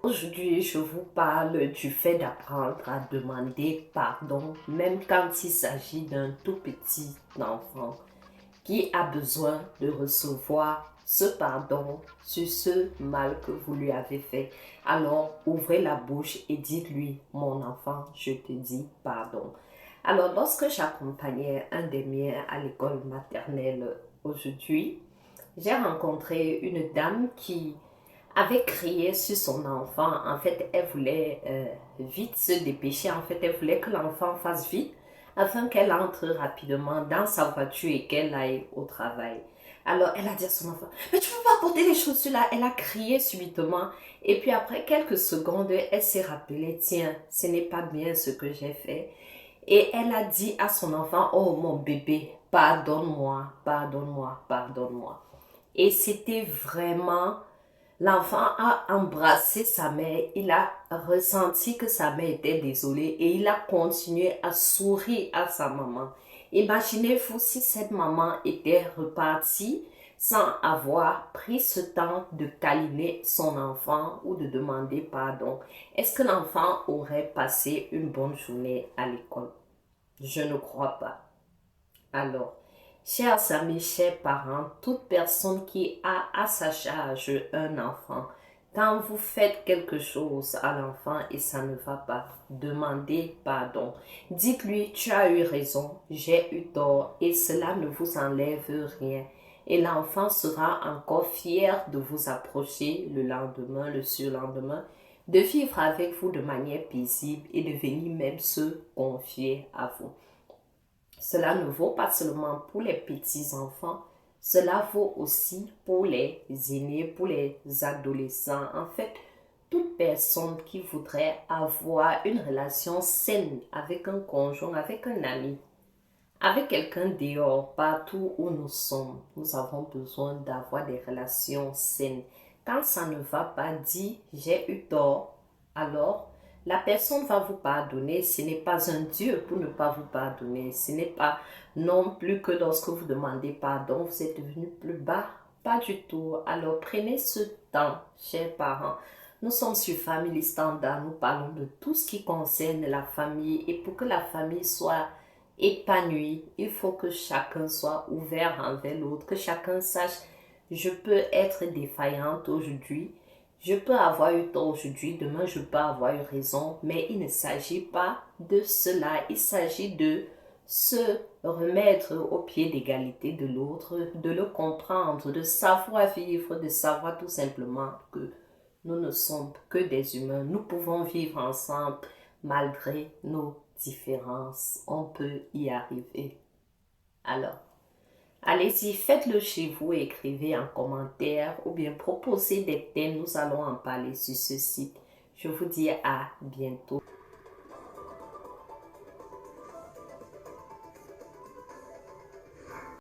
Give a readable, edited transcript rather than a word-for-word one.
Aujourd'hui, je vous parle du fait d'apprendre à demander pardon, même quand il s'agit d'un tout petit enfant qui a besoin de recevoir ce pardon sur ce mal que vous lui avez fait. Alors, ouvrez la bouche et dites-lui, mon enfant, je te dis pardon. Alors, lorsque j'accompagnais un des miens à l'école maternelle aujourd'hui, j'ai rencontré une dame qui avait crié sur son enfant. En fait, elle voulait vite se dépêcher. En fait, elle voulait que l'enfant fasse vite afin qu'elle entre rapidement dans sa voiture et qu'elle aille au travail. Alors, elle a dit à son enfant, mais tu peux pas porter les chaussures là. Elle a crié subitement. Et puis après quelques secondes, elle s'est rappelée, tiens, ce n'est pas bien ce que j'ai fait. Et elle a dit à son enfant, oh mon bébé, pardonne-moi, pardonne-moi, pardonne-moi. Et c'était vraiment. L'enfant a embrassé sa mère, il a ressenti que sa mère était désolée et il a continué à sourire à sa maman. Imaginez-vous si cette maman était repartie sans avoir pris ce temps de câliner son enfant ou de demander pardon. Est-ce que l'enfant aurait passé une bonne journée à l'école? Je ne crois pas. Alors, chers amis, chers parents, toute personne qui a à sa charge un enfant, quand vous faites quelque chose à l'enfant et ça ne va pas, demandez pardon. Dites-lui, tu as eu raison, j'ai eu tort et cela ne vous enlève rien. Et l'enfant sera encore fier de vous approcher le lendemain, le surlendemain, de vivre avec vous de manière paisible et de venir même se confier à vous. Cela ne vaut pas seulement pour les petits-enfants, cela vaut aussi pour les aînés, pour les adolescents. En fait, toute personne qui voudrait avoir une relation saine avec un conjoint, avec un ami, avec quelqu'un dehors, partout où nous sommes, nous avons besoin d'avoir des relations saines. Quand ça ne va pas, dit j'ai eu tort, alors la personne va vous pardonner. Ce n'est pas un Dieu pour ne pas vous pardonner. Ce n'est pas non plus que lorsque vous demandez pardon, vous êtes devenu plus bas. Pas du tout. Alors prenez ce temps, chers parents. Nous sommes sur Family Standard. Nous parlons de tout ce qui concerne la famille. Et pour que la famille soit épanouie, il faut que chacun soit ouvert envers l'autre. Que chacun sache, je peux être défaillante aujourd'hui. Je peux avoir eu tort aujourd'hui, demain je peux avoir eu raison, mais il ne s'agit pas de cela. Il s'agit de se remettre au pied d'égalité de l'autre, de le comprendre, de savoir vivre, de savoir tout simplement que nous ne sommes que des humains. Nous pouvons vivre ensemble malgré nos différences. On peut y arriver. Alors, allez-y, faites-le chez vous et écrivez en commentaire ou bien proposez des thèmes. Nous allons en parler sur ce site. Je vous dis à bientôt.